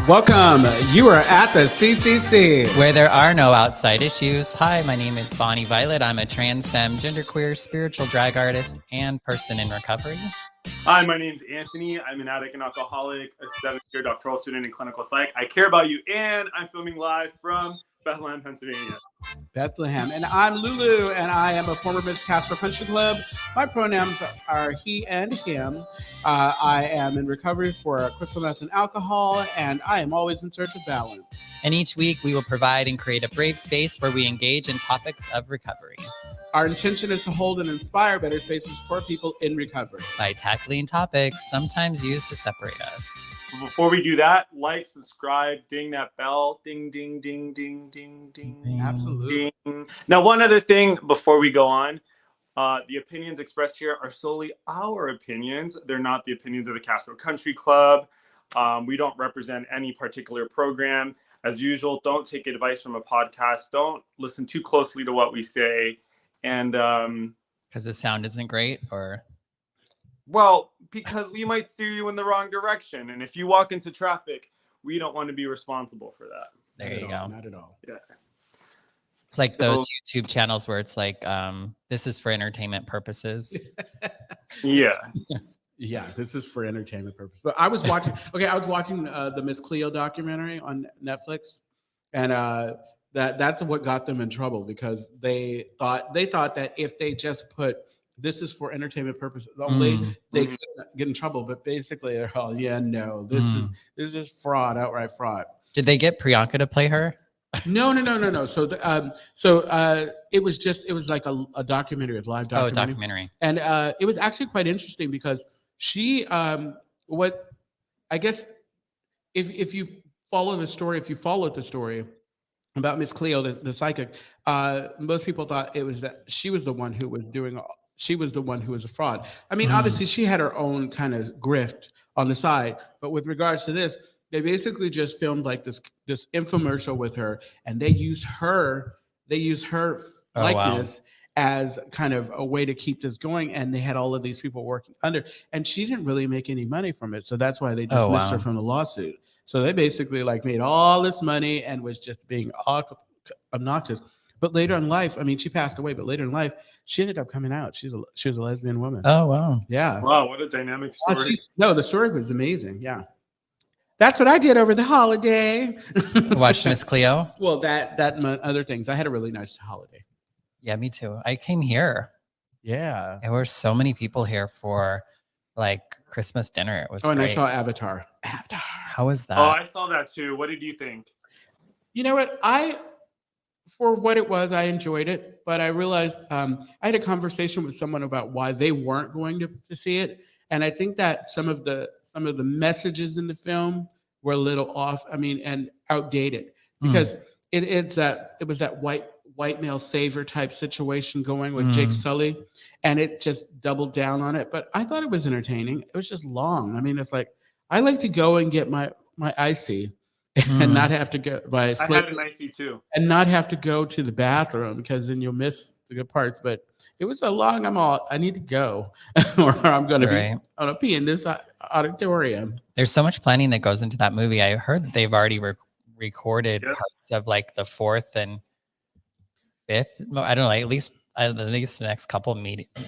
Welcome. You are at the CCC, where there are no outside issues. Hi, my name is Bonnie Violet. I'm a trans, femme, genderqueer, spiritual drag artist, and person in recovery. Hi, my name's Anthony. I'm an addict and alcoholic, a 7th-year doctoral student in clinical psych. I care about you, and I'm filming live from Bethlehem, Pennsylvania. Bethlehem. And I'm Lulu, and I am a former Miss Castro Country Club. My pronouns are he and him. I am in recovery for crystal meth and alcohol, and I am always in search of balance. And each week, we will provide and create a brave space where we engage in topics of recovery. Our intention is to hold and inspire better spaces for people in recovery by tackling topics sometimes used to separate us. But before we do that, like, subscribe, ding that bell, ding, ding, ding, ding, ding, ding. Absolutely. Ding. Now, one other thing before we go on, the opinions expressed here are solely our opinions. They're not the opinions of the Castro Country Club. We don't represent any particular program. As usual, don't take advice from a podcast. Don't listen too closely to what we say. And because the sound isn't great, or because we might steer you in the wrong direction, and if you walk into traffic, we don't want to be responsible for that. There you go. Not at all. Yeah, it's like those YouTube channels where it's like this is for entertainment purposes. Yeah. Yeah, this is for entertainment purposes. But I was watching the Miss Cleo documentary on Netflix, and that's what got them in trouble, because they thought that if they just put this is for entertainment purposes only, they could get in trouble. But basically, they're all, this is just fraud, outright fraud. Did they get Priyanka to play her? No. So it was like a documentary, a live documentary. Oh, a documentary. And it was actually quite interesting because she, if you followed the story about Miss Cleo, the psychic, most people thought it was that she was the one who was a fraud. I mean, obviously she had her own kind of grift on the side, but with regards to this, they basically just filmed like this infomercial with her, and they use her likeness as kind of a way to keep this going. And they had all of these people working under, and she didn't really make any money from it. So that's why they dismissed her from the lawsuit. So they basically made all this money and was just being obnoxious. But later in life, I mean, she passed away, but later in life, she ended up coming out. She was a lesbian woman. Oh, wow. Yeah. Wow, what a dynamic story. The story was amazing. Yeah. That's what I did over the holiday. Watched Miss Cleo? Well, that and other things. I had a really nice holiday. Yeah, me too. I came here. Yeah. There were so many people here for Christmas dinner. It was great. And I saw Avatar. How was that? Oh, I saw that too. What did you think? You know what? For what it was, I enjoyed it, but I realized I had a conversation with someone about why they weren't going to see it, and I think that some of the messages in the film were a little off. I mean, and outdated, because it was that white male savior type situation going with Jake Sully, and it just doubled down on it. But I thought it was entertaining. It was just long. I mean, it's like I like to go and get my icy. And not have to go by I had an icy too, and not have to go to the bathroom, because then you'll miss the good parts. But it was so long. I need to go, or I'm going to pee in this auditorium. There's so much planning that goes into that movie. I heard that they've already recorded parts of the 4th and 5th. I don't know, at least the next couple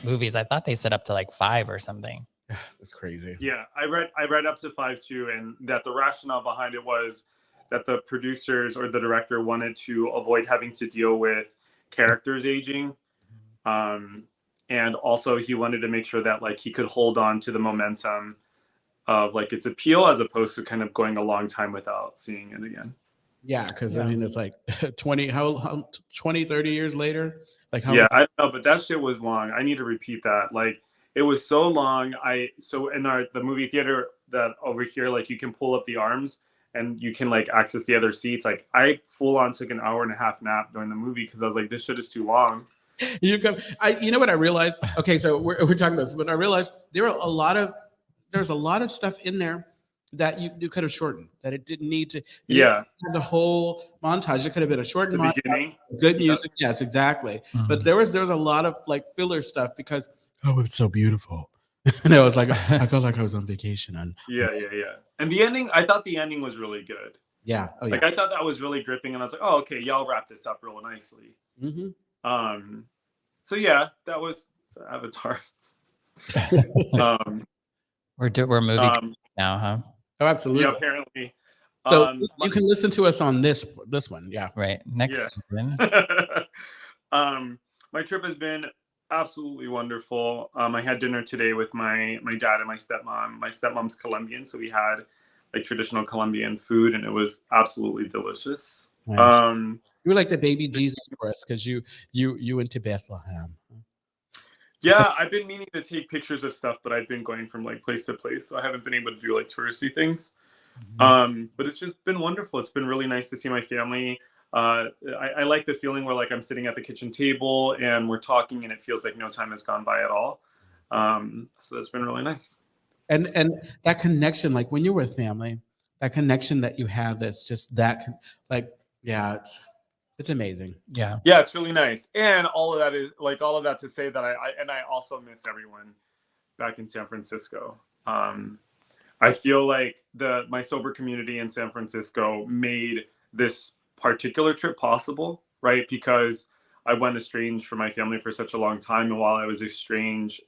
movies. I thought they set up to 5 or something. That's crazy. Yeah, I read up to 5 too, and that the rationale behind it was that the producers or the director wanted to avoid having to deal with characters aging, and also he wanted to make sure that he could hold on to the momentum of its appeal, as opposed to kind of going a long time without seeing it again. Yeah, because I mean, it's 20, 30 years later. I don't know, but that shit was long. I need to repeat that. It was so long. In the movie theater that over here, you can pull up the arms and you can access the other seats. I full on took an hour and a half nap during the movie, because I was like, this shit is too long. You know what I realized? Okay, so we're talking about this, but I realized there's a lot of stuff in there that you could have shortened, that it didn't need to. The whole montage, it could have been a shortened montage. Beginning. Good music. Yes, exactly. But there was a lot of filler stuff, because it's so beautiful. And I was like, I felt like I was on vacation. Yeah. And the ending, I thought the ending was really good. Yeah. Oh, yeah. Like I thought that was really gripping, and I was like, oh, okay, y'all wrap this up real nicely. So yeah, that was Avatar. We're movie now, huh? Oh, absolutely. Yeah, apparently. So you can listen to us on this one. Yeah. Right. Next. My trip has been absolutely wonderful. I had dinner today with my dad and my stepmom. My stepmom's Colombian, so we had like traditional Colombian food, and it was absolutely delicious. Nice. You were like the baby Jesus for us because you went to Bethlehem. Yeah, I've been meaning to take pictures of stuff, but I've been going from like place to place, so I haven't been able to do like touristy things. But it's just been wonderful. It's been really nice to see my family. I like the feeling where like I'm sitting at the kitchen table and we're talking, and it feels like no time has gone by at all. So that's been really nice. And that connection, like when you're with family, that connection that you have, that's just that, like, yeah, it's amazing. Yeah, it's really nice. And all of that to say that I also miss everyone back in San Francisco. I feel like my sober community in San Francisco made this particular trip possible, right? Because I went estranged from my family for such a long time, and while I was estranged,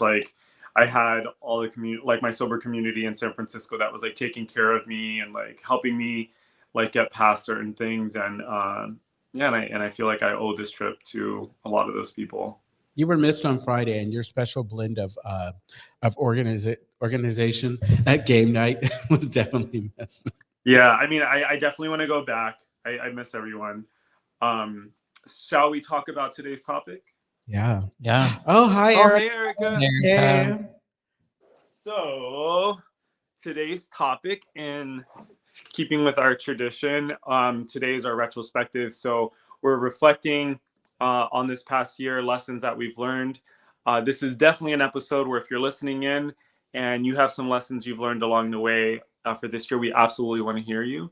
like I had all the community, like my sober community in San Francisco, that was like taking care of me and like helping me like get past certain things. And and I feel like I owe this trip to a lot of those people. You were missed on Friday, and your special blend of organization at game night was definitely missed. Yeah, I mean, I definitely want to go back. I miss everyone. Shall we talk about today's topic? Yeah. Oh, hi, Erica. Hey, Erica. Hey. So today's topic, in keeping with our tradition, today is our retrospective. So we're reflecting on this past year, lessons that we've learned. This is definitely an episode where if you're listening in and you have some lessons you've learned along the way for this year, we absolutely want to hear you.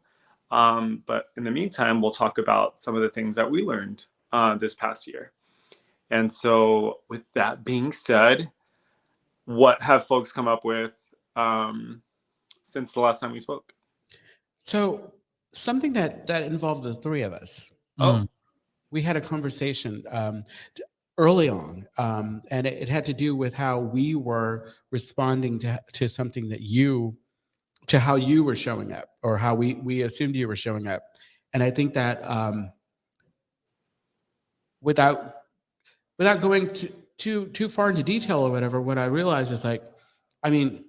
But in the meantime, we'll talk about some of the things that we learned this past year. And so with that being said, what have folks come up with since the last time we spoke? So something that involved the three of us. We had a conversation early on, and it had to do with how we were responding to something to how you were showing up, or how we assumed you were showing up. And I think that without going too far into detail or whatever, what I realized is like, I mean,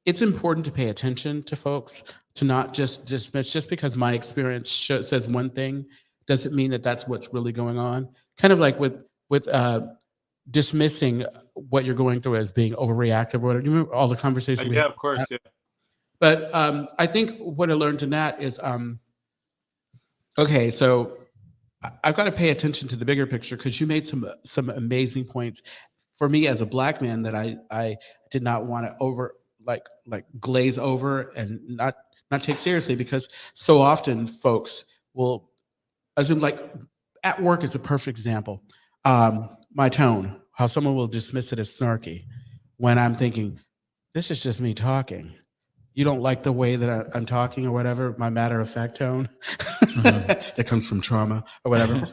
it's important to pay attention to folks, to not just dismiss. Just because my experience says one thing doesn't mean that that's what's really going on. Kind of like with dismissing what you're going through as being overreactive or whatever. You remember all the conversations we had? Of course, yeah. But I think what I learned in that is, okay, so I've got to pay attention to the bigger picture, because you made some amazing points for me as a Black man that I did not want to glaze over and not take seriously, because so often folks will assume, like at work is a perfect example. My tone, how someone will dismiss it as snarky, when I'm thinking, this is just me talking. You don't like the way that I'm talking or whatever, my matter of fact tone that comes from trauma or whatever.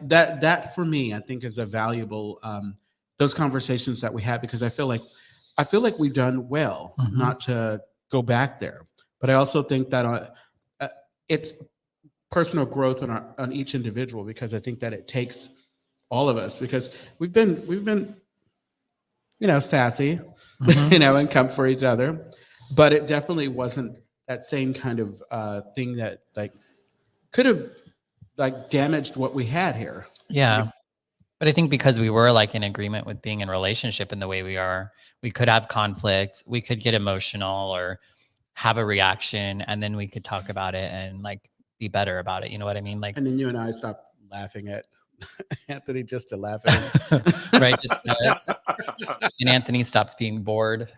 That for me, I think is a valuable, those conversations that we had, because I feel like we've done well not to go back there. But I also think that it's personal growth on each individual, because I think that it takes all of us, because we've been sassy, and come for each other, but it definitely wasn't that same kind of thing that like could have like damaged what we had here. Yeah. But I think because we were like in agreement with being in a relationship in the way we are, we could have conflict, we could get emotional or have a reaction, and then we could talk about it and like be better about it. You know what I mean? Like, and then you and I stopped laughing at Anthony just to laugh at him. Right, just because. And Anthony stops being bored.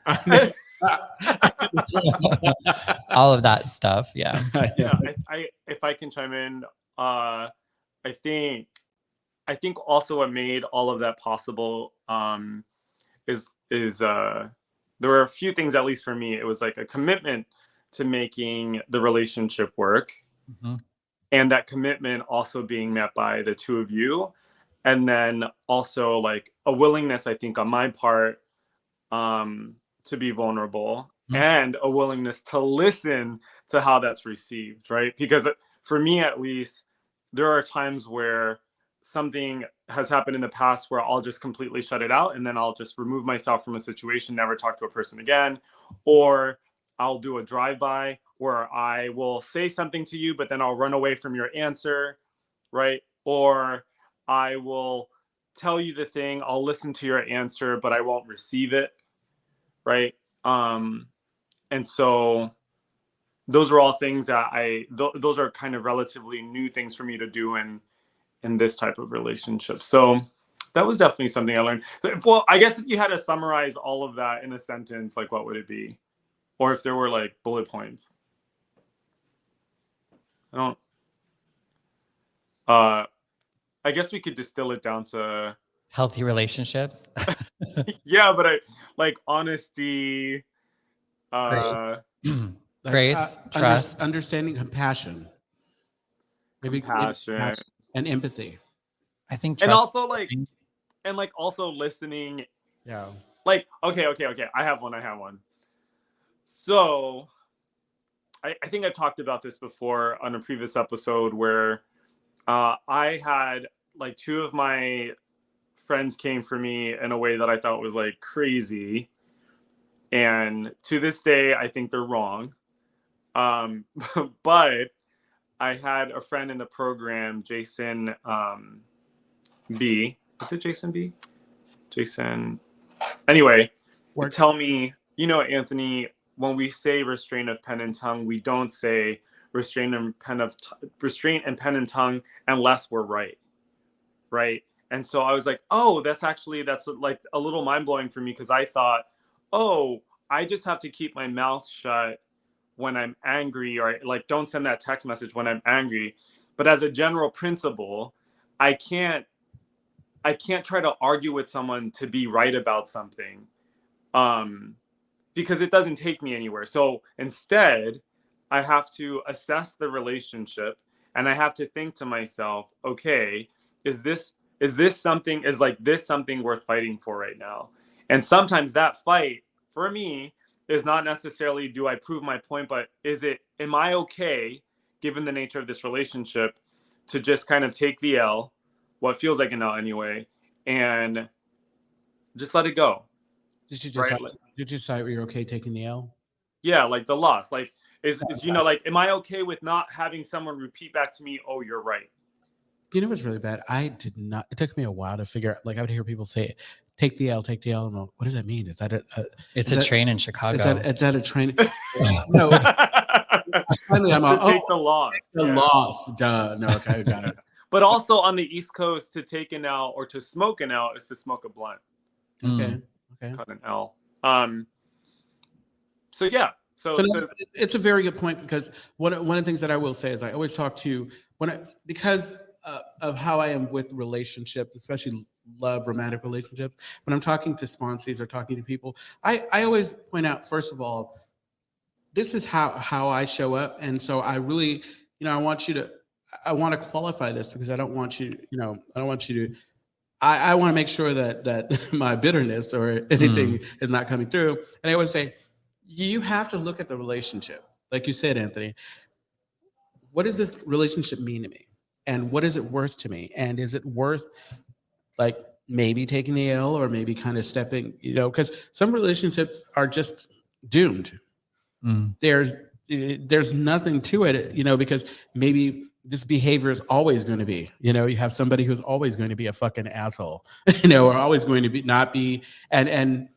All of that stuff. Yeah. If I can chime in, I think I think also what made all of that possible is there were a few things, at least for me. It was like a commitment to making the relationship work, Mhm. and that commitment also being met by the two of you, and then also like a willingness, I think, on my part to be vulnerable, Mhm. and a willingness to listen to how that's received, right? Because for me, at least, there are times where something has happened in the past where I'll just completely shut it out, and then I'll just remove myself from a situation, never talk to a person again, or I'll do a drive-by where I will say something to you, but then I'll run away from your answer, right? Or I will tell you the thing, I'll listen to your answer, but I won't receive it, right? Um, and so those are all things that those are kind of relatively new things for me to do in this type of relationship. So that was definitely something I learned. Well, I guess if you had to summarize all of that in a sentence, like what would it be? Or if there were like bullet points. I don't I guess we could distill it down to Healthy relationships. yeah, but I like honesty, Grace. Like, Grace, trust. understanding, compassion, maybe compassion, and empathy. I think and trust. also like also listening. Yeah. Like, okay. I have one. So I think I talked about this before on a previous episode where I had like two of my friends came for me in a way that I thought was like crazy. And to this day, I think they're wrong. But I had a friend in the program, Jason B. Is it Jason B? Jason. Anyway, Works. tell me, Anthony, when we say restraint of pen and tongue, we don't say restraint and pen and tongue unless we're right? And so I was like, oh, that's like a little mind blowing for me, because I thought, oh, I just have to keep my mouth shut when I'm angry, or like don't send that text message when I'm angry. But as a general principle, I can't try to argue with someone to be right about something, because it doesn't take me anywhere. So instead, I have to assess the relationship, and I have to think to myself, okay, is this something worth fighting for right now? And sometimes that fight for me is not necessarily do I prove my point, but am I okay, given the nature of this relationship, to just kind of take the L, what feels like an L anyway, and just let it go, Did you right? decide you're okay taking the L? Yeah, like the loss, like is like, am I okay with not having someone repeat back to me, oh, you're right? You know what's really bad? I did not. It took me a while to figure out. Like I would hear people say, "Take the L, take the L." And I'm like, what does that mean? Is that It's a train in Chicago. Is that a train? No. Finally, I'm to take the loss. The loss. Duh. No. Okay, got it. But also on the East Coast, to take an L or to smoke an L is to smoke a blunt. Okay. Okay. Cut an L. So yeah. So it's a very good point, because one of the things that I will say is I always talk to because of how I am with relationships, especially love, romantic relationships. When I'm talking to sponsees or talking to people, I always point out, first of all, this is how I show up, and so I really, I want to qualify this, because I don't want you, I don't want you to. I want to make sure that my bitterness or anything is not coming through. And I always say, you have to look at the relationship. Like you said, Anthony, what does this relationship mean to me? And what is it worth to me? And is it worth like maybe taking the L, or maybe kind of stepping, because some relationships are just doomed. There's nothing to it, because maybe this behavior is always going to be, you have somebody who's always going to be a fucking asshole, or always going to not be, and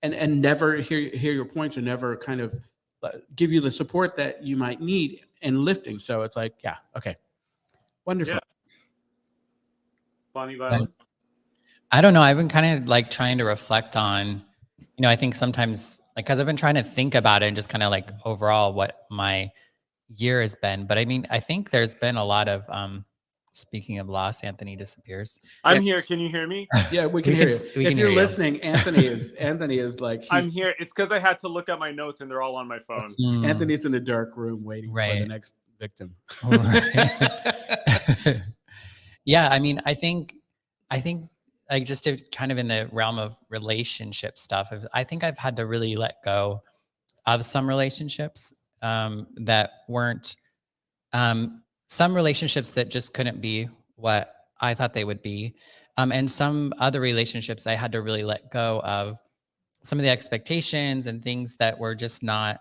never hear your points, or never kind of give you the support that you might need in lifting. So it's like, yeah, okay, wonderful. Yeah. Bonnie Violet? I don't know. I've been kind of like trying to reflect on, I think sometimes, like, because I've been trying to think about it and just kind of like overall what my year has been. But I mean, I think there's been a lot of Speaking of loss, Anthony disappears. I'm here. Can you hear me? Yeah, we can hear you. We If can you're hear you. listening, Anthony is like I'm here. It's because I had to look at my notes and they're all on my phone. Anthony's in a dark room waiting for the next victim. Right. Yeah, I mean, I think like just to kind of in the realm of relationship stuff, I think I've had to really let go of some relationships that weren't some relationships that just couldn't be what I thought they would be. And some other relationships I had to really let go of some of the expectations and things that were just not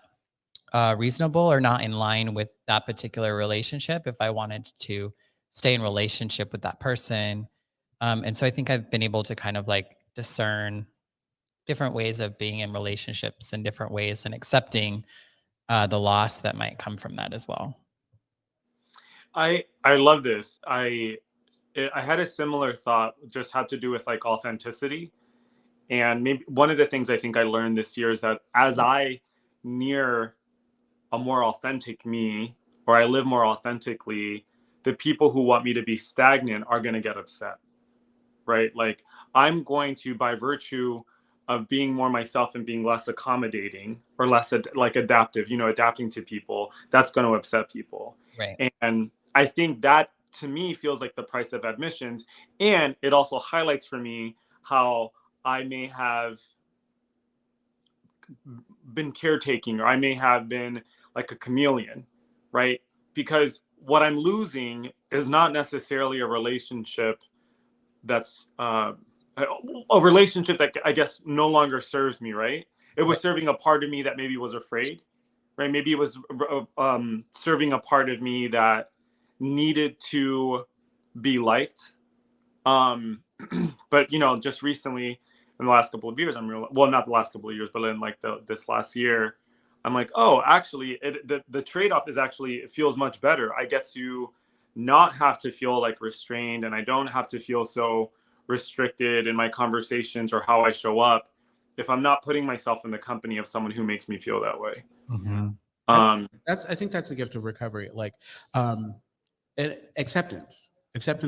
reasonable or not in line with that particular relationship if I wanted to stay in relationship with that person. And so I think I've been able to kind of like discern different ways of being in relationships in different ways and accepting the loss that might come from that as well. I love this. I had a similar thought, just had to do with like authenticity. And maybe one of the things I think I learned this year is that as I near a more authentic me, or I live more authentically, the people who want me to be stagnant are going to get upset, right? Like I'm going to, by virtue of being more myself and being less accommodating or less like adaptive, adapting to people, that's going to upset people. Right. And I think that to me feels like the price of admissions. And it also highlights for me how I may have been caretaking, or I may have been like a chameleon, right? Because what I'm losing is not necessarily a relationship that's a relationship that I guess no longer serves me, right? It was serving a part of me that maybe was afraid, right? Maybe it was serving a part of me that needed to be liked. But just recently in the last couple of years, not the last couple of years, but in like this last year, I'm like, oh, actually the trade-off is actually, it feels much better. I get to not have to feel like restrained, and I don't have to feel so restricted in my conversations or how I show up if I'm not putting myself in the company of someone who makes me feel that way. Mm-hmm. I think that's the gift of recovery, like acceptance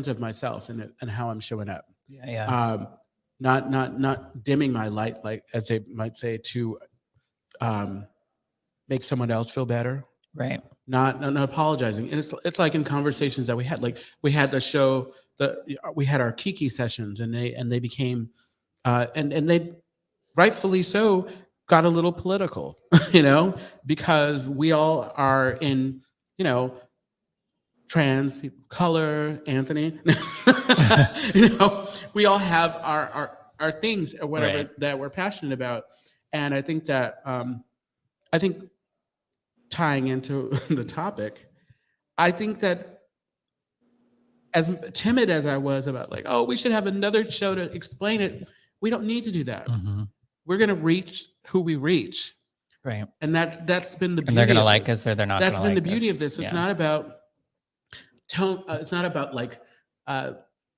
of myself and how I'm showing up. Yeah. Not dimming my light, like as they might say, to make someone else feel better. Right. Not apologizing. And it's like in conversations that we had, like we had the show we had our Kiki sessions, and they became and they rightfully so got a little political, because we all are in, trans people, color, Anthony, we all have our things or whatever Right. that we're passionate about. And I think that, tying into the topic, I think that as timid as I was about like, oh, we should have another show to explain it, we don't need to do that. Mm-hmm. We're going to reach who we reach. Right. And that's been the beauty. And they're going to of like this. us or they're not. That's been like the beauty us. of this. It's Yeah. not about tone. It's not about like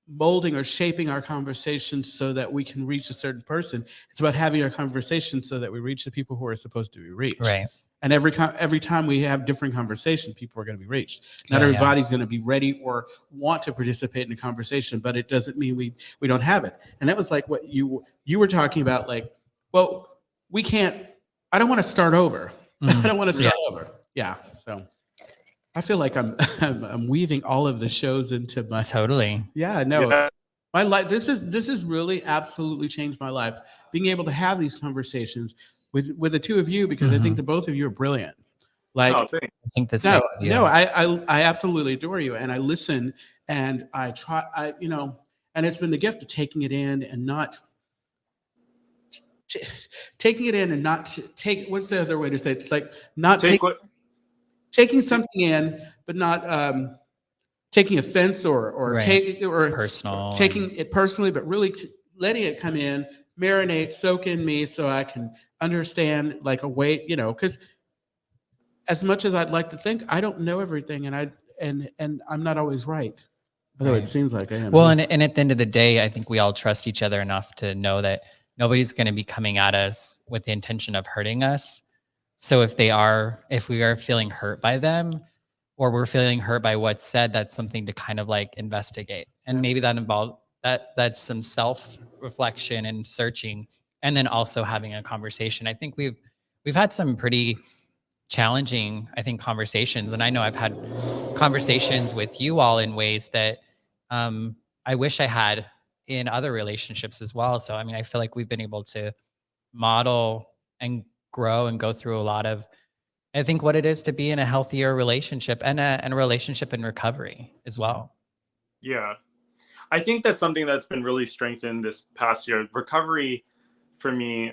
molding or shaping our conversation so that we can reach a certain person. It's about having our conversation so that we reach the people who are supposed to be reached. Right. And every time we have different conversation, people are going to be reached. Not everybody's going to be ready or want to participate in the conversation, but it doesn't mean we don't have it. And that was like what you were talking about. Like, well, we can't. I don't want to start over. I don't want to start over. Yeah. So I feel like I'm weaving all of the shows into my. Totally. Yeah. No. Yeah. My life. This has really absolutely changed my life. Being able to have these conversations with the two of you, because I think the both of you are brilliant. Like, thanks. I think the same. I absolutely adore you, and I listen, and I try, and it's been the gift of taking it in and not taking it in and not take. What's the other way to say it? Like not taking something in, but not taking offense or personal, taking it personally, but really letting it come in, marinate, soak in me, so I can understand like a way, because as much as I'd like to think, I don't know everything, and I'm not always right. Although it seems like I am. Well, and at the end of the day, I think we all trust each other enough to know that nobody's going to be coming at us with the intention of hurting us. So if we are feeling hurt by them, or we're feeling hurt by what's said, that's something to kind of like investigate. And maybe that involves that's some self-reflection and searching, and then also having a conversation. I think we've had some pretty challenging, I think, conversations. And I know I've had conversations with you all in ways that I wish I had in other relationships as well. So, I mean, I feel like we've been able to model and grow and go through a lot of, I think, what it is to be in a healthier relationship and a relationship in recovery as well. Yeah. I think that's something that's been really strengthened this past year. Recovery for me,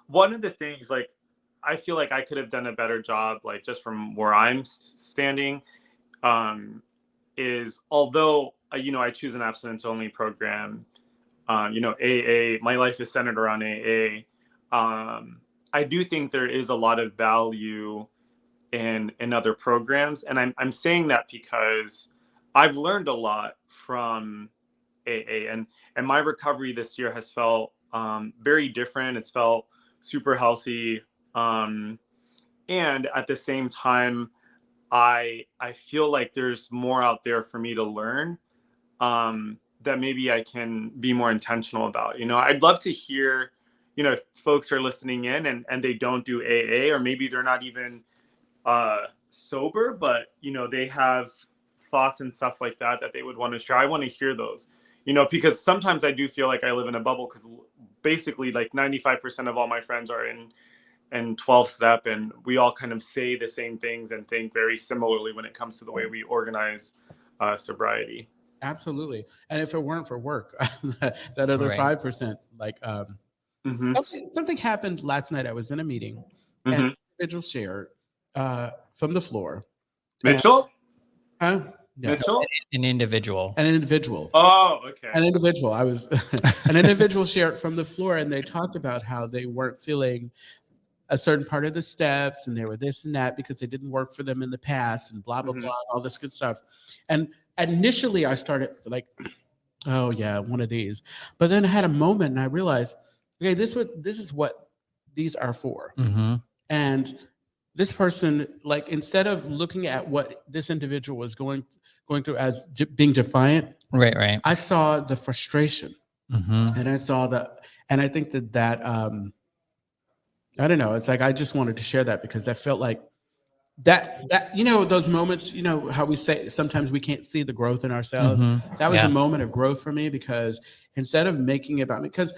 one of the things, like, I feel like I could have done a better job, like, just from where I'm standing, is although, I choose an abstinence only program, AA, my life is centered around AA. I do think there is a lot of value in other programs. And I'm saying that because I've learned a lot from AA, and my recovery this year has felt very different. It's felt super healthy. And at the same time, I feel like there's more out there for me to learn, that maybe I can be more intentional about. I'd love to hear, if folks are listening in and they don't do AA, or maybe they're not even sober, but they have thoughts and stuff like that they would want to share. I want to hear those, because sometimes I do feel like I live in a bubble, because basically like 95% of all my friends are in 12 step, and we all kind of say the same things and think very similarly when it comes to the way we organize sobriety. Absolutely. And if it weren't for work, that other Right. 5%, like something happened last night. I was in a meeting and an individual shared from the floor. Mitchell? Huh? No, Mitchell? An individual. an individual. Oh, okay. An individual. I was an individual shared from the floor, and they talked about how they weren't feeling a certain part of the steps, and they were this and that because they didn't work for them in the past, and blah blah blah, all this good stuff. And initially, I started like, oh yeah, one of these. But then I had a moment, and I realized, okay, this is what these are for. Mm-hmm. And this person, like, instead of looking at what this individual was going through as being defiant, Right. I saw the frustration, and I saw and I think that I don't know. It's like I just wanted to share that because I felt like that those moments. How we say sometimes we can't see the growth in ourselves. That was a moment of growth for me, because instead of making it about me, because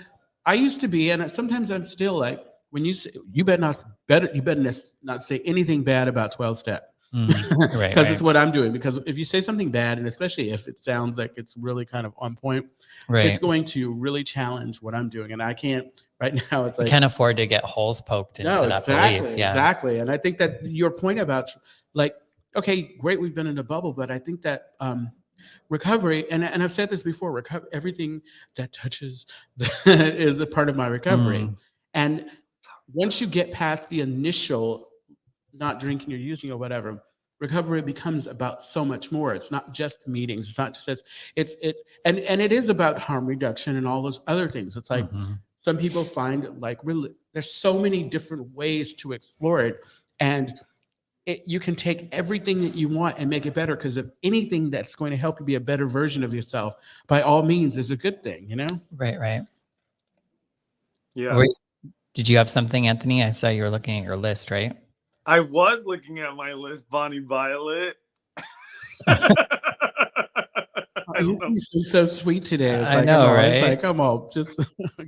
I used to be, and sometimes I'm still like, when you say, you better not say anything bad about 12 step. Because it's what I'm doing. Because if you say something bad, and especially if it sounds like it's really kind of on point, it's going to really challenge what I'm doing. And I can't right now. It's like, you can't afford to get holes poked into that belief. Yeah, exactly. And I think that your point about, like, okay, great, we've been in a bubble, but I think that recovery, and I've said this before, everything that touches is a part of my recovery. And once you get past the initial not drinking or using or whatever, recovery becomes about so much more. It's not just meetings. It's not just and it is about harm reduction and all those other things. It's like some people find, like, really, there's so many different ways to explore it, and you can take everything that you want and make it better, because if anything that's going to help you be a better version of yourself, by all means, is a good thing. Right. Yeah. Did you have something, Anthony? I saw you were looking at your list, right? I was looking at my list, Bonnie Violet. You've been so sweet today. It's I like, know, right? It's like, come on, just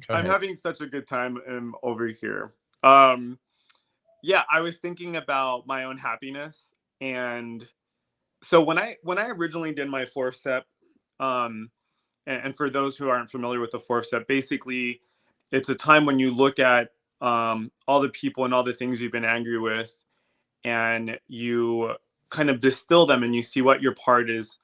I'm having such a good time over here. Yeah, I was thinking about my own happiness. And so when I originally did my 4th step, and for those who aren't familiar with the 4th step, basically it's a time when you look at all the people and all the things you've been angry with, and you kind of distill them, and you see what your part is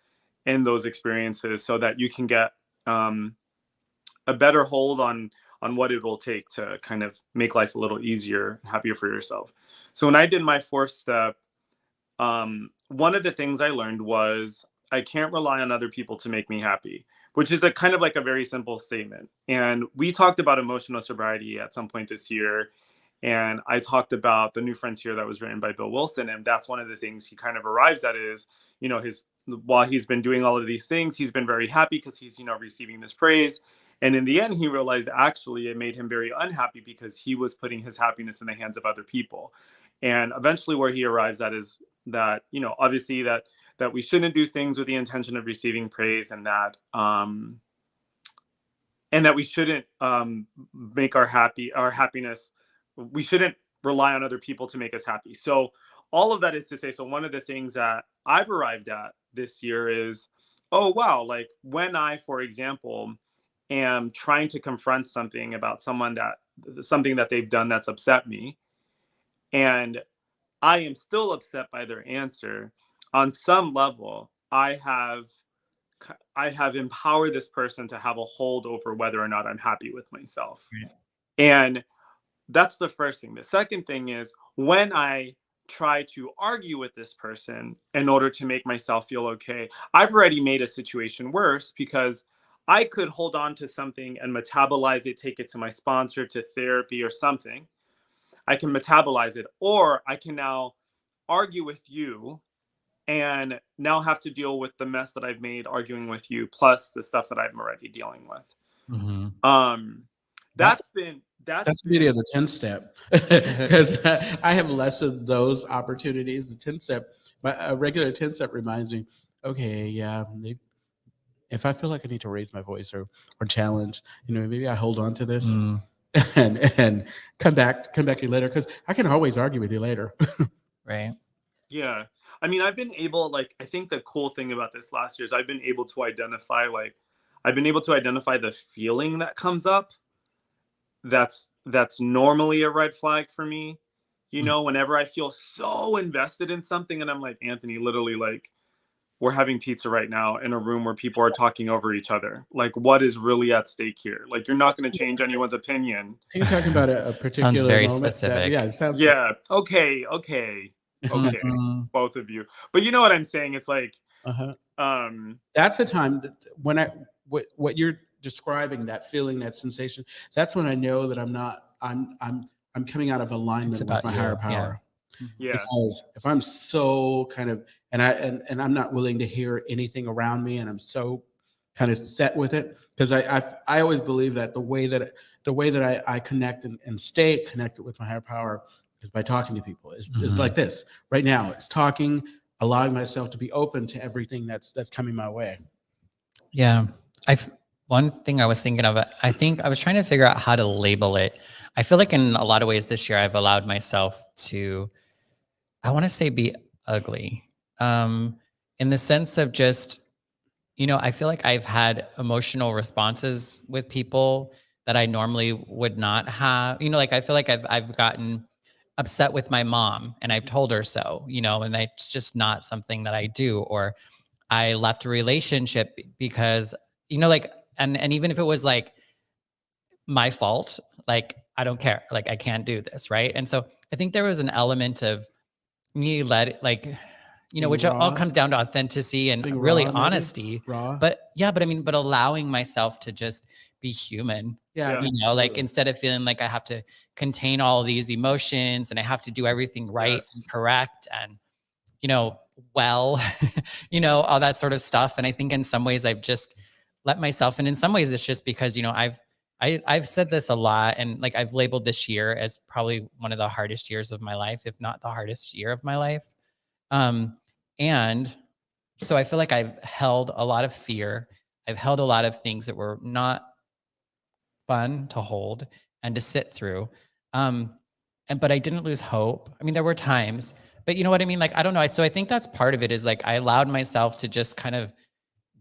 in those experiences, so that you can get a better hold on what it will take to kind of make life a little easier, happier for yourself. So when I did my 4th step, one of the things I learned was I can't rely on other people to make me happy, which is a kind of like a very simple statement. And we talked about emotional sobriety at some point this year. And I talked about The New Frontier that was written by Bill Wilson. And that's one of the things he kind of arrives at is, while he's been doing all of these things, he's been very happy because he's, receiving this praise. And in the end, he realized actually it made him very unhappy because he was putting his happiness in the hands of other people. And eventually where he arrives at is that, obviously that we shouldn't do things with the intention of receiving praise, and that we shouldn't make our happiness, we shouldn't rely on other people to make us happy. So all of that is to say, so one of the things that I've arrived at this year is, oh, wow, like when I, for example, am trying to confront something about something that they've done that's upset me, and I am still upset by their answer, on some level, I have empowered this person to have a hold over whether or not I'm happy with myself. Right. And that's the first thing. The second thing is when I try to argue with this person in order to make myself feel okay, I've already made a situation worse, because I could hold on to something and metabolize it, take it to my sponsor, to therapy or something. I can metabolize it, or I can now argue with you and now have to deal with the mess that I've made arguing with you, plus the stuff that I'm already dealing with. That's the beauty of the 10-step, because I have less of those opportunities. The 10-step, a regular 10-step reminds me, okay, yeah, if I feel like I need to raise my voice or challenge, maybe I hold on to this and come back to you later, because I can always argue with you later. Right. Yeah. I mean, I've been able, I think the cool thing about this last year is I've been able to identify the feeling that comes up that's normally a red flag for me. Whenever I feel so invested in something and I'm like, Anthony, literally, we're having pizza right now in a room where people are talking over each other. Like, what is really at stake here? Like, you're not going to change anyone's opinion. You're talking about a particular Sounds very moment. specific. It sounds Okay. Both of you. But you know what I'm saying? It's like, that's the time when what you're describing, that feeling, that sensation, that's when I know that I'm coming out of alignment with my higher power. Yeah. Because if I'm so kind of, and I'm not willing to hear anything around me, and I'm so kind of set with it, because I always believe that the way that I connect and stay connected with my higher power is by talking to people. Is like this right now. It's talking, allowing myself to be open to everything that's coming my way. Yeah. One thing I was thinking of, I think I was trying to figure out how to label it. I feel like in a lot of ways this year, I've allowed myself to, I want to say, be ugly, in the sense of just, I feel like I've had emotional responses with people that I normally would not have. I feel like I've gotten upset with my mom and I've told her so, and it's just not something that I do. Or I left a relationship because, and even if it was my fault, I don't care, I can't do this. Right. And so I think there was an element of me which all comes down to authenticity and really honesty. But allowing myself to just be human. Yeah. Instead of feeling like I have to contain all these emotions and I have to do everything right and correct and, all that sort of stuff. And I think in some ways I've just let myself, and in some ways it's just because, I've said this a lot, and I've labeled this year as probably one of the hardest years of my life, if not the hardest year of my life. And so I feel like I've held a lot of fear. I've held a lot of things that were not fun to hold and to sit through. But I didn't lose hope. I mean, there were times, but you know what I mean? I don't know. So I think that's part of it is I allowed myself to just kind of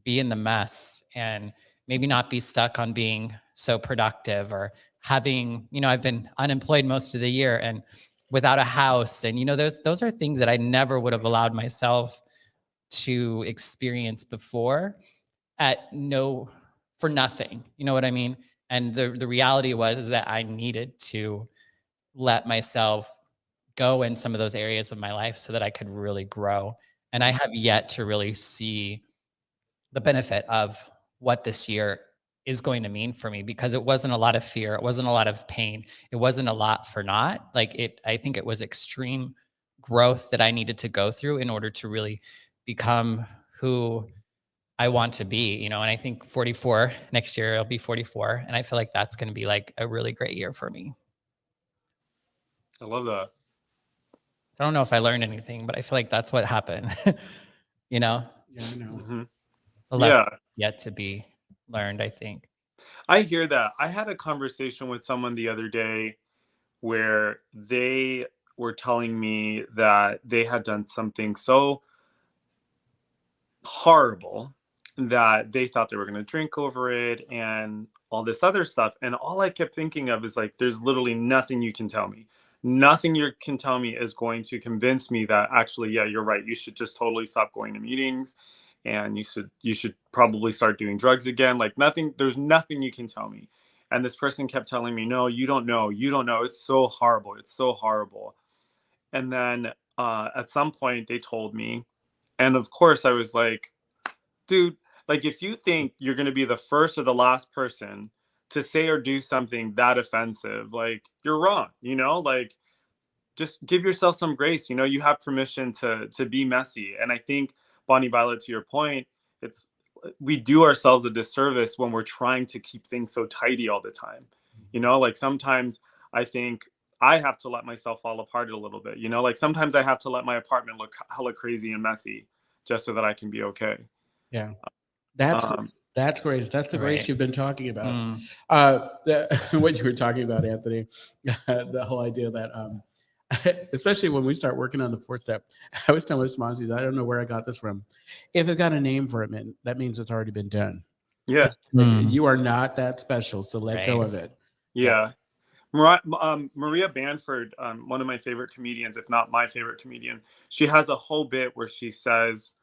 be in the mess and maybe not be stuck on being so productive or having, I've been unemployed most of the year and without a house. And, those are things that I never would have allowed myself to experience before for nothing. You know what I mean? And the reality is that I needed to let myself go in some of those areas of my life so that I could really grow. And I have yet to really see the benefit of what this year is going to mean for me, because it wasn't a lot of fear. It wasn't a lot of pain. It wasn't a lot for naught. I think it was extreme growth that I needed to go through in order to really become who I want to be, and I think 44 next year, I'll be 44. And I feel like that's going to be like a really great year for me. I love that. So I don't know if I learned anything, but I feel like that's what happened, Yeah, I know. Mm-hmm. the lesson yet to be learned, I think. I hear that. I had a conversation with someone the other day where they were telling me that they had done something so horrible that they thought they were going to drink over it and all this other stuff. And all I kept thinking of is like, there's literally nothing you can tell me. Nothing you can tell me is going to convince me that actually, yeah, you're right. You should just totally stop going to meetings, and you should probably start doing drugs again. Like nothing, there's nothing you can tell me. And this person kept telling me, no, you don't know. You don't know. It's so horrible. It's so horrible. And then at some point they told me, and of course I was like, dude, like if you think you're going to be the first or the last person to say or do something that offensive, like you're wrong, like just give yourself some grace. You have permission to be messy. And I think, Bonnie Violet, to your point, we do ourselves a disservice when we're trying to keep things so tidy all the time. Like sometimes I think I have to let myself fall apart a little bit. Like sometimes I have to let my apartment look hella crazy and messy just so that I can be okay. Yeah. That's grace. That's the grace you've been talking about. What you were talking about, Anthony, the whole idea that, especially when we start working on the fourth step, I was telling Smonsies, I don't know where I got this from. If it's got a name for it, that means it's already been done. Yeah. You are not that special, so let go of it. Yeah. Maria Bamford, one of my favorite comedians, if not my favorite comedian, she has a whole bit where she says,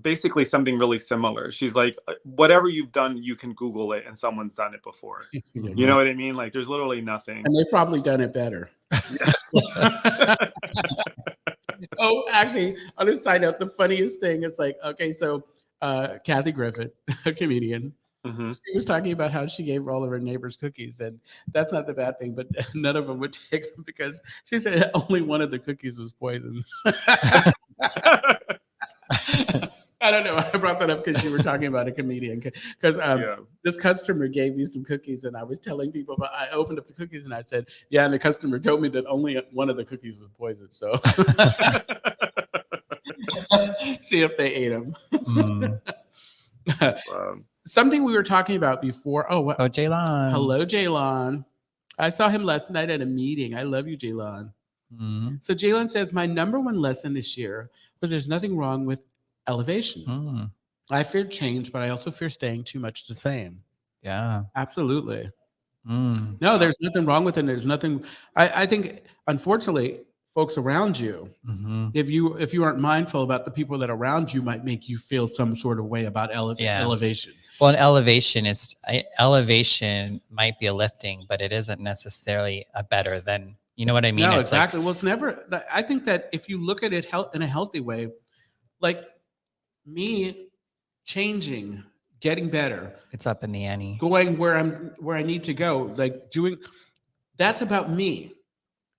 basically something really similar. She's like, whatever you've done, you can Google it and someone's done it before. You know what I mean? Like there's literally nothing. And they've probably done it better. Oh, actually, on a side note, the funniest thing is like, okay, so Kathy Griffith, a comedian, she was talking about how she gave all of her neighbors cookies, and that's not the bad thing, but none of them would take them because she said only one of the cookies was poisoned. I don't know. I brought that up because you were talking about a comedian. Because this customer gave me some cookies, and I was telling people, but I opened up the cookies and I said, yeah, and the customer told me that only one of the cookies was poisoned. So see if they ate them. Something we were talking about before. Oh, Jaylon. Hello, Jaylon. I saw him last night at a meeting. I love you, Jaylon. So Jaylon says, my number one lesson this year was there's nothing wrong with elevation. I fear change, but I also fear staying too much the same. Yeah, absolutely. No, there's nothing wrong with it. There's nothing. I think, unfortunately, folks around you, if you aren't mindful about the people that are around you, might make you feel some sort of way about elevation. Well, an elevation might be a lifting, but it isn't necessarily a better than. You know what I mean? No, exactly. Well, it's never. I think that if you look at it in a healthy way, like me changing, getting better, it's up in the ante, going where I need to go, like doing. That's about me,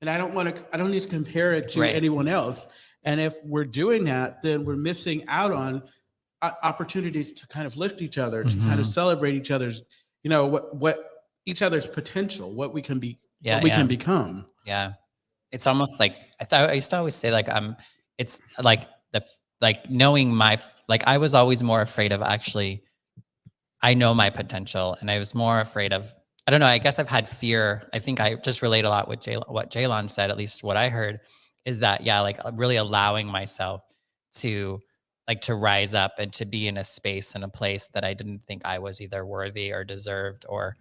and I don't need to compare it to anyone else. And if we're doing that, then we're missing out on opportunities to kind of lift each other, to kind of celebrate each other's, what each other's potential, what we can be. What we can become. Yeah. It's almost like, I used to always say like, it's like knowing I was always more afraid of I know my potential, and I was more afraid of, I don't know, I guess I've had fear. I think I just relate a lot with what Jaylon said, at least what I heard is that, like really allowing myself to rise up and to be in a space and a place that I didn't think I was either worthy or deserved or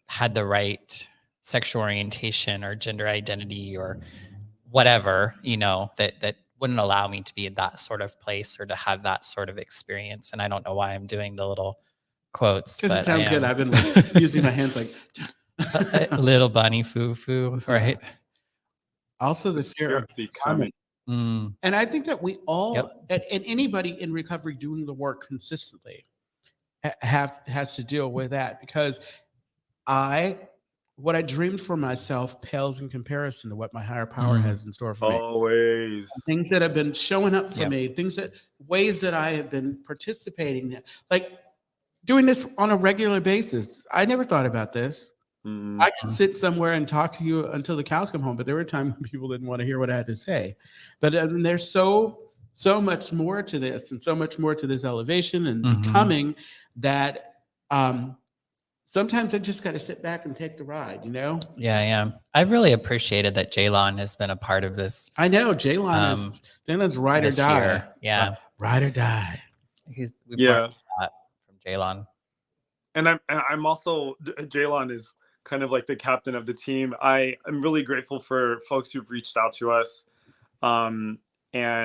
had the right sexual orientation or gender identity or whatever, that wouldn't allow me to be in that sort of place or to have that sort of experience. And I don't know why I'm doing the little quotes. Because it sounds good. I've been using my hands like little bunny foo, right? Also the fear of becoming. And I think that we all, and anybody in recovery doing the work consistently, has to deal with that, because what I dreamed for myself pales in comparison to what my higher power has in store for me. Always. Things that have been showing up for Yep. me, ways that I have been participating in, like doing this on a regular basis. I never thought about this. I could sit somewhere and talk to you until the cows come home, but there were times when people didn't want to hear what I had to say. But there's so much more to this, and so much more to this elevation and becoming, that sometimes I just got to sit back and take the ride, you know? Yeah. I've really appreciated that Jaylon has been a part of this. I know Jaylon's ride or this die. year. Yeah. Ride or die. We learned a lot from Jaylon. And I'm also, Jaylon is kind of like the captain of the team. I'm really grateful for folks who've reached out to us and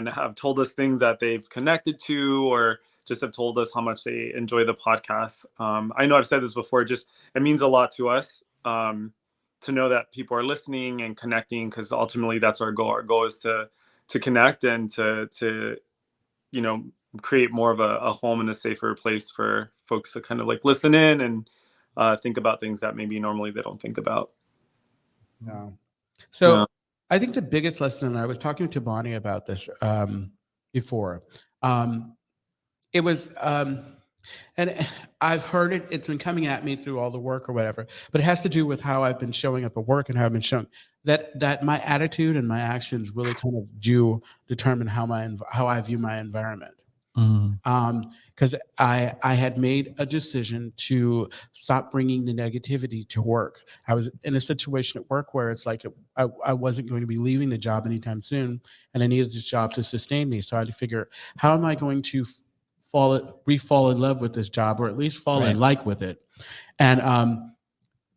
have told us things that they've connected to, or just have told us how much they enjoy the podcast. I know I've said this before, it means a lot to us to know that people are listening and connecting, because ultimately that's our goal. Our goal is to connect and to create more of a home and a safer place for folks to kind of like listen in and think about things that maybe normally they don't think about. No. So I think the biggest lesson, and I was talking to Bonnie about this before, it was, and I've heard it, it's been coming at me through all the work or whatever, but it has to do with how I've been showing up at work and how I've been shown that my attitude and my actions really kind of do determine how I view my environment. Because I had made a decision to stop bringing the negativity to work. I was in a situation at work where it's like I wasn't going to be leaving the job anytime soon, and I needed this job to sustain me. So I had to figure, how am I going to fall in love with this job, or at least fall in like with it? And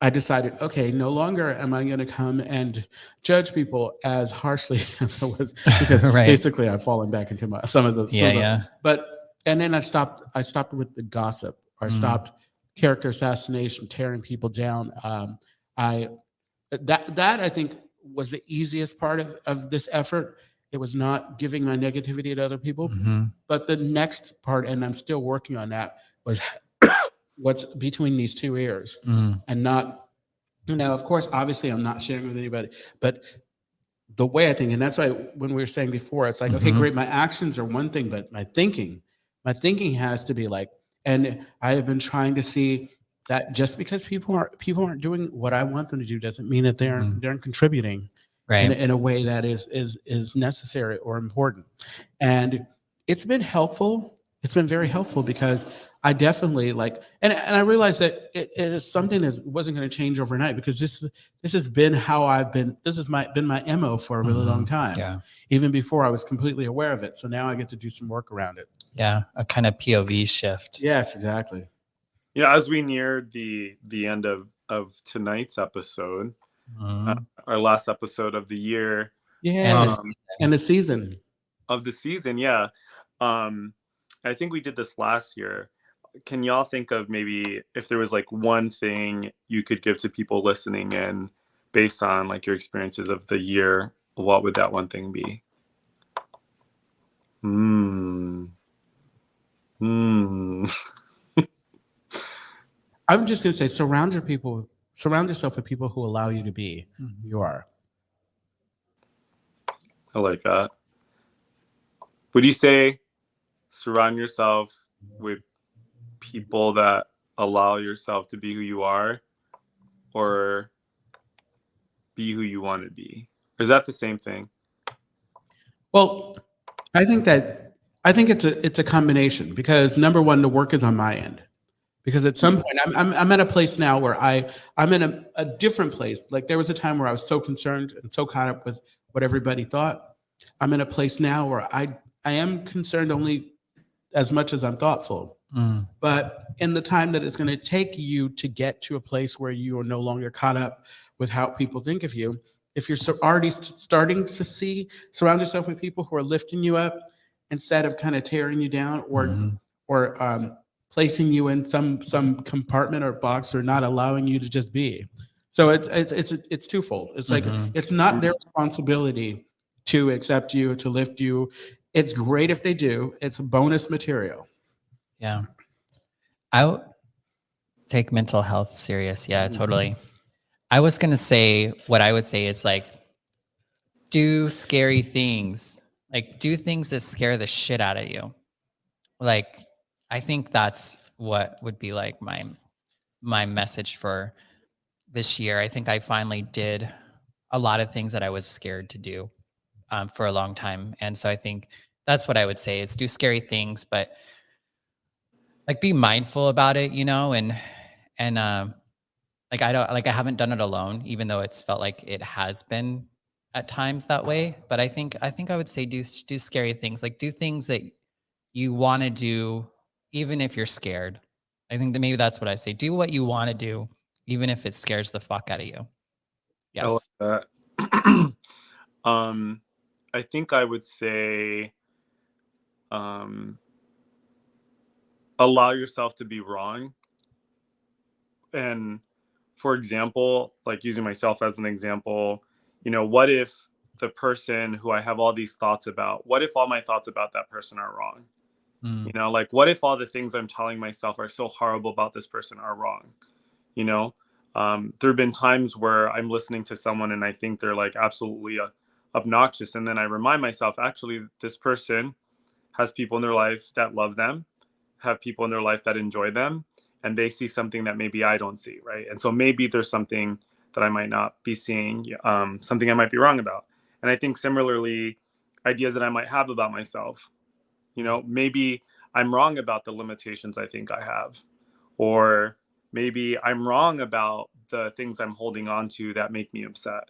I decided, okay, no longer am I going to come and judge people as harshly as I was, because basically I've fallen back into some of the. And then I stopped with the gossip. I stopped character assassination, tearing people down. That I think was the easiest part of this effort. It was not giving my negativity to other people. But the next part, and I'm still working on that, was what's between these two ears, and not, of course, obviously I'm not sharing with anybody, but the way I think, and that's why when we were saying before, it's like, okay, great, my actions are one thing, but my thinking has to be like, and I have been trying to see that just because people aren't doing what I want them to do doesn't mean that they aren't contributing in a way that is necessary or important. And it's been helpful. It's been very helpful, because I definitely and I realized that it is something that wasn't going to change overnight, because this has been how I've been. This has been my MO for a really long time, even before I was completely aware of it. So now I get to do some work around it. Yeah, a kind of POV shift. Yes, exactly. As we near the end of tonight's episode, our last episode of the year, and the season of the season, I think we did this last year. Can y'all think of maybe if there was like one thing you could give to people listening in based on like your experiences of the year, what would that one thing be? I'm just going to say, surround yourself with people who allow you to be who you are. I like that. Would you say surround yourself with people that allow yourself to be who you are, or be who you want to be? Or is that the same thing? Well, I think it's a combination, because number one, the work is on my end. Because at some point, I'm at a place now where I'm in a different place. Like, there was a time where I was so concerned and so caught up with what everybody thought. I'm in a place now where I am concerned only as much as I'm thoughtful. But in the time that it's going to take you to get to a place where you are no longer caught up with how people think of you, if you're already starting to surround yourself with people who are lifting you up instead of kind of tearing you down, or placing you in some compartment or box, or not allowing you to just be. So it's twofold. It's like, it's not their responsibility to accept you, to lift you. It's great if they do. It's bonus material. Yeah. I would take mental health serious. Yeah, totally. I was going to say, what I would say is like, do scary things. Like, do things that scare the shit out of you. Like, I think that's what would be like my message for this year. I think I finally did a lot of things that I was scared to do for a long time. And so I think that's what I would say is do scary things, but like be mindful about it, you know, and like I haven't done it alone, even though it's felt like it has been at times that way. But I think I would say do scary things, like do things that you want to do, even if you're scared. I think that maybe that's what I say. Do what you want to do, even if it scares the fuck out of you. I like Yes. that. I think I would say, allow yourself to be wrong. And for example, like using myself as an example, what if the person who I have all these thoughts about, what if all my thoughts about that person are wrong? Mm, Like what if all the things I'm telling myself are so horrible about this person are wrong? You know, there have been times where I'm listening to someone and I think they're like absolutely obnoxious. And then I remind myself, actually, this person has people in their life that love them, have people in their life that enjoy them, and they see something that maybe I don't see, right? And so maybe there's something that I might not be seeing, something I might be wrong about. And I think similarly, ideas that I might have about myself, maybe I'm wrong about the limitations I think I have, or maybe I'm wrong about the things I'm holding on to that make me upset.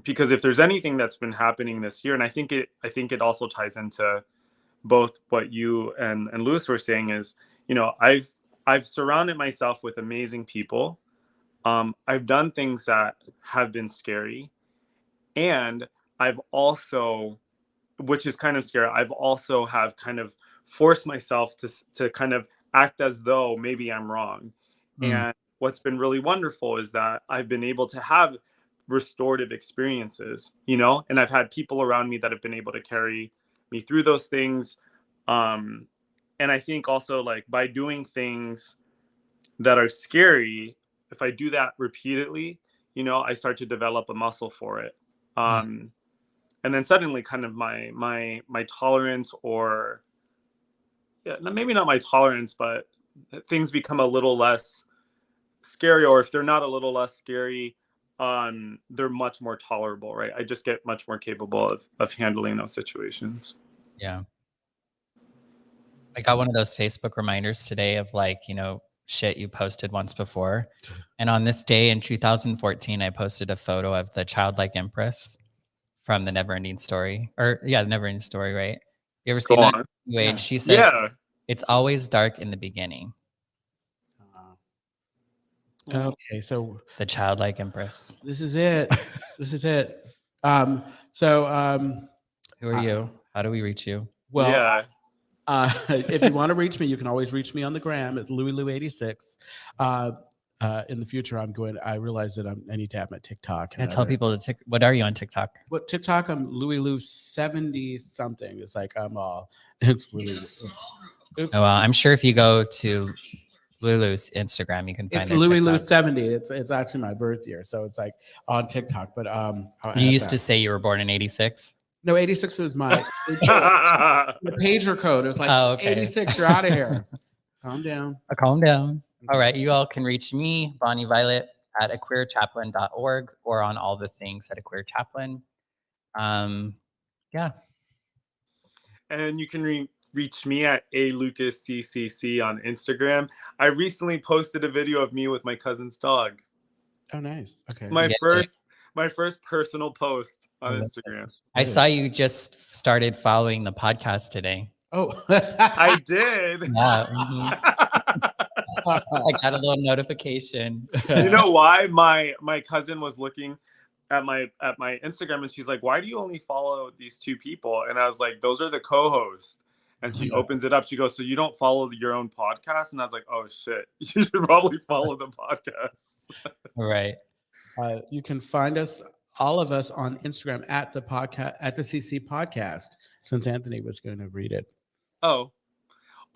Because if there's anything that's been happening this year, and I think it also ties into both what you and Lewis were saying is, I've surrounded myself with amazing people. I've done things that have been scary, and I've also, which is kind of scary, I've also have kind of forced myself to kind of act as though maybe I'm wrong. mm, And what's been really wonderful is that I've been able to have restorative experiences, and I've had people around me that have been able to carry me through those things. And I think also, like, by doing things that are scary, if I do that repeatedly, I start to develop a muscle for it. mm. And then suddenly kind of my tolerance, or yeah, maybe not my tolerance, but things become a little less scary, or if they're not a little less scary, they're much more tolerable, right? I just get much more capable of handling those situations. Yeah. I got one of those Facebook reminders today of like, shit you posted once before. And on this day in 2014, I posted a photo of the childlike empress from the Neverending Story. Or yeah, the Neverending Story, right? You ever Go seen that? on. Anyway, Yeah. and she says, Yeah. it's always dark in the beginning. Okay, so The childlike empress. this is it. This is it. So Who are you? How do we reach you? well, Yeah. if you want to reach me, you can always reach me on the gram at LouisLou86. In the future, I realize that I need to have my TikTok. I tell people to what are you on TikTok? What TikTok? I'm Louis Lou 70 something. It's like it's really. Oops. Oh, well, I'm sure if you go to Lulu's Instagram, you can find It's their Louis Lou TikTok. 70. It's actually my birth year, so it's like on TikTok. But You used to say you were born in 86. no, 86 was my pager code. It was like, Oh, okay. 86. You're out of here. Calm down. Calm down. All right. You all can reach me, Bonnie Violet, at aqueerchaplain.org or on all the things at Aqueer Chaplain. Yeah. And you can reach me at @lucasccc on Instagram. I recently posted a video of me with my cousin's dog. Oh, nice. Okay. My Yeah. first personal post on Instagram. I saw you just started following the podcast today. Oh, I did. Yeah. I got a little notification. You know why? My cousin was looking at my Instagram and she's like, "Why do you only follow these two people?" And I was like, "Those are the co-hosts." And she opens it up. She goes, "So you don't follow your own podcast?" And I was like, "Oh shit, you should probably follow the podcast." Right. you can find all of us on Instagram at the podcast, at the CC podcast, since Anthony was going to read it. Oh,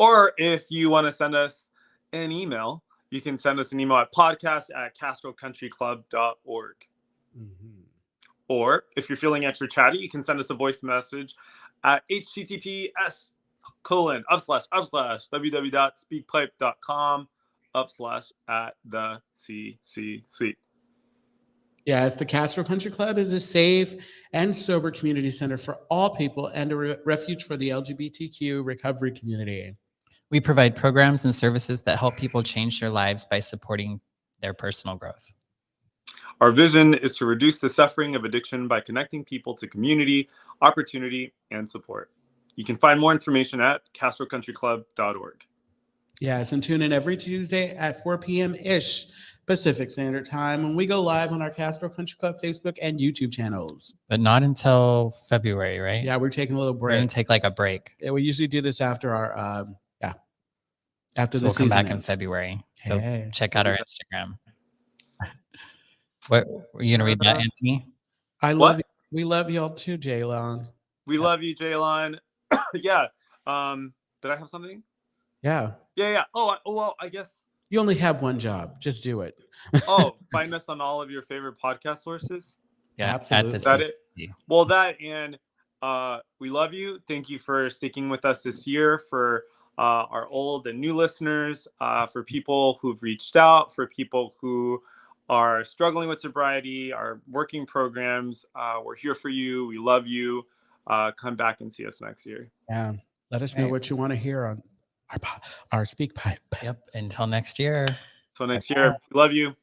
Or if you want to send us an email, you can send us an email at podcast@castrocountryclub.org. Or if you're feeling extra chatty, you can send us a voice message at https://www.speakpipe.com/@the CCC. Yes, the Castro Country Club is a safe and sober community center for all people and a refuge for the LGBTQ recovery community. We provide programs and services that help people change their lives by supporting their personal growth. Our vision is to reduce the suffering of addiction by connecting people to community, opportunity, and support. You can find more information at castrocountryclub.org. Yes, and tune in every Tuesday at 4 p.m.-ish Pacific Standard Time when we go live on our Castro Country Club Facebook and YouTube channels. But not until February, right? Yeah, we're taking a little We're going break. to take like a break. Yeah, we usually do this after our, after So the we'll come season back in ends. February. So Hey. check out our Instagram. What were you gonna read that, Anthony? We love y'all too, Jaylon. We love you, Jaylon. Yeah. Did I have something? Yeah. Yeah. Oh, well, I guess. You only have one job. Just do it. Find us on all of your favorite podcast sources. Yeah, Absolutely. Is that it? Well, that and we love you. Thank you for sticking with us this year. For our old and new listeners, for people who've reached out, for people who are struggling with sobriety, our working programs. We're here for you. We love you. Come back and see us next year. Yeah. Let us know what you want to hear on our Speak Pipe. Yep. Until next year. Till next year. We love you.